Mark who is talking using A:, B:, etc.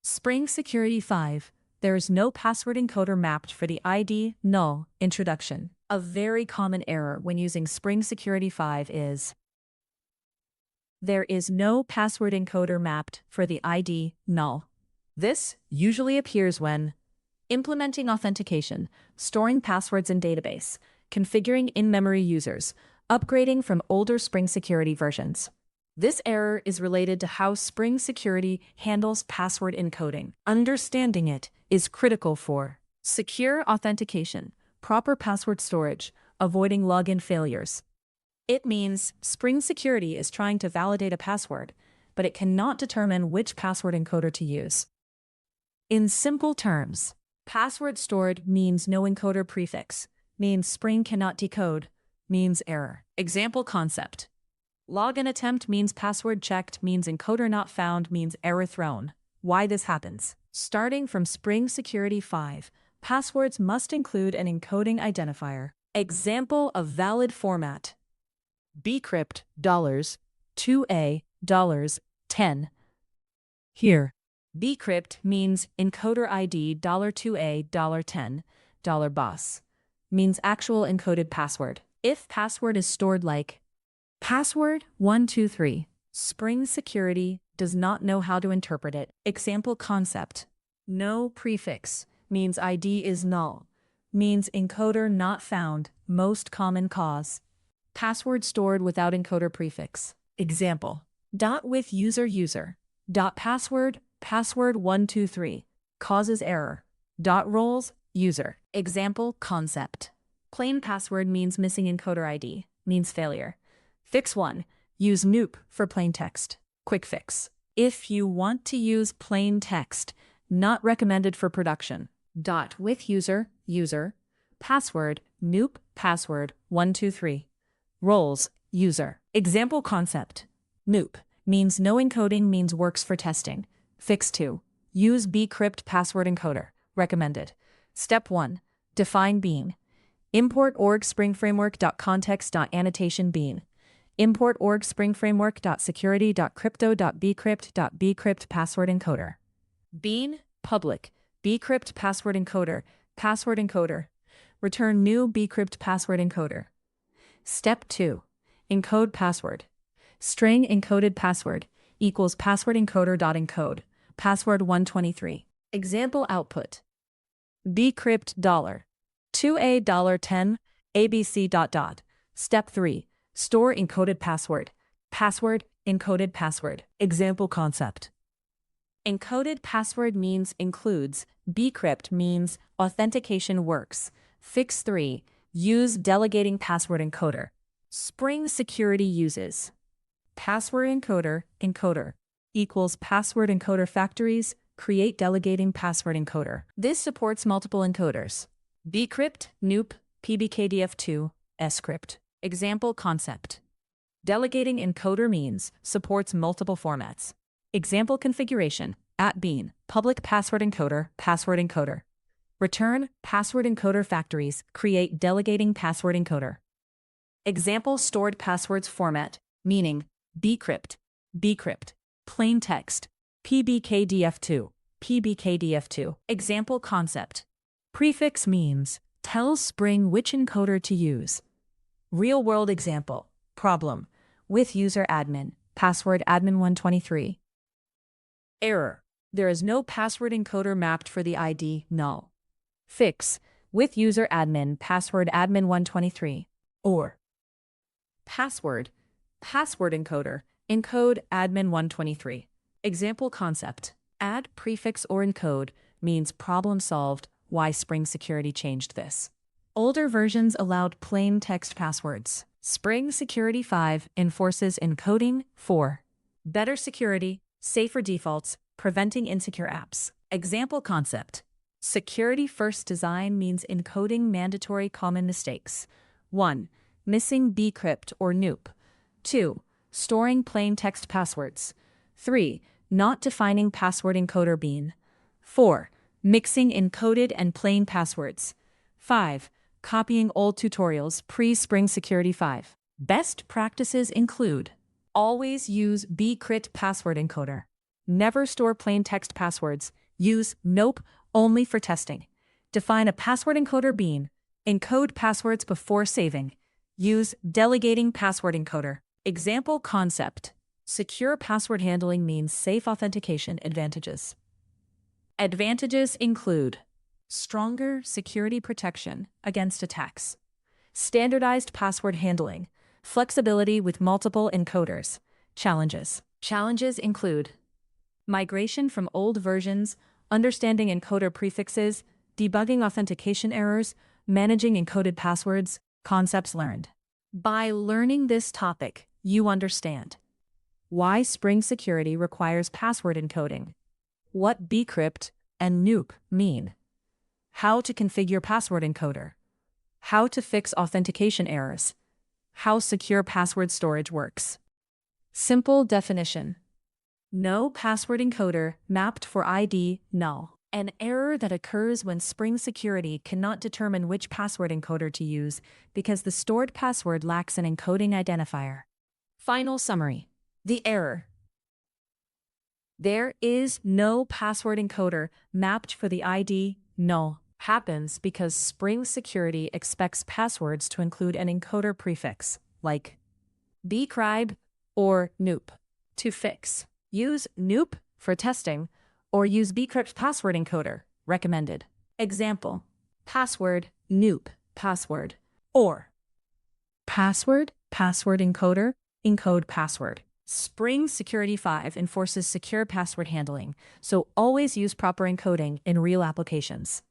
A: Spring Security 5. There is no password encoder mapped for the ID null introduction. A very common error when using Spring Security 5 is there is no password encoder mapped for the ID null. This usually appears when implementing authentication, storing passwords in database, configuring in-memory users, upgrading from older Spring Security versions. This error is related to how Spring Security handles password encoding. Understanding it is critical for secure authentication, proper password storage, avoiding login failures. It means Spring Security is trying to validate a password, but it cannot determine which password encoder to use. In simple terms, password stored means no encoder prefix, means Spring cannot decode, means error. Example concept. Login attempt means password checked, means encoder not found, means error thrown. Why this happens? Starting from Spring Security 5, passwords must include an encoding identifier. Example of valid format. BCrypt $2A $10. Here, BCrypt means encoder ID $2A $10 boss, means actual encoded password. If password is stored like password 123, Spring Security does not know how to interpret it. Example concept. No prefix means ID is null, means encoder not found, most common cause. Password stored without encoder prefix. Example. With user password 123 causes error. Roles user. Example concept. Plain password means missing encoder ID, means failure. Fix 1. Use noop for plain text. Quick fix. If you want to use plain text, not recommended for production. With user password noop password 123. Roles user. Example concept. Noop means no encoding, means works for testing. Fix 2. Use BCrypt password encoder. Recommended. Step 1. Define bean. Import org springframework.context.annotation bean. Import org springframework.security.crypto.bcrypt password encoder. Bean public BCrypt password encoder. Password encoder. Return new BCrypt password encoder. Step 2. Encode password. String encoded password equals password encoder.encode password 123. Example output. BCrypt $2A $10 ABC ... Step 3. Store encoded password. Password encoded password. Example concept. Encoded password means includes. BCrypt means authentication works. Fix 3. Use delegating password encoder. Spring Security uses password encoder equals password encoder factories, create delegating password encoder. This supports multiple encoders. BCrypt, noop, PBKDF2, scrypt. Example concept. Delegating encoder means supports multiple formats. Example configuration. @bean, public password encoder. Return password encoder factories, create delegating password encoder. Example stored passwords format, meaning BCrypt, plain text, PBKDF2. Example concept. Prefix means tells Spring which encoder to use. Real-world example. Problem. With user admin, password admin123. Error. There is no password encoder mapped for the ID null. Fix. With user admin, password admin123. Or password encoder, encode admin123. Example concept. Add prefix or encode means problem solved. Why Spring Security changed this. Older versions allowed plain text passwords. Spring Security 5 enforces encoding. 4. Better security, safer defaults, preventing insecure apps. Example concept. Security first design means encoding mandatory common mistakes. 1. Missing BCrypt or noop. 2. Storing plain text passwords. 3. Not defining password encoder bean. 4. Mixing encoded and plain passwords. 5. Copying old tutorials pre-Spring Security 5. Best practices include: always use BCrypt password encoder. Never store plain text passwords. Use noop only for testing. Define a password encoder bean. Encode passwords before saving. Use delegating password encoder. Example concept. Secure password handling means safe authentication advantages. Advantages include stronger security protection against attacks, standardized password handling, flexibility with multiple encoders. Challenges. Challenges include migration from old versions, understanding encoder prefixes, debugging authentication errors, managing encoded passwords. Concepts learned. By learning this topic, you understand why Spring Security requires password encoding, what BCrypt and noop mean, how to configure password encoder, how to fix authentication errors, how secure password storage works. Simple definition. No password encoder mapped for ID null. An error that occurs when Spring Security cannot determine which password encoder to use because the stored password lacks an encoding identifier. Final summary. The error. There is no password encoder mapped for the ID null. Happens because Spring Security expects passwords to include an encoder prefix, like BCrypt or noop. To fix, use noop for testing, or use BCrypt password encoder, recommended. Example, password, noop, password, or password encoder, encode password. Spring Security 5 enforces secure password handling, so always use proper encoding in real applications.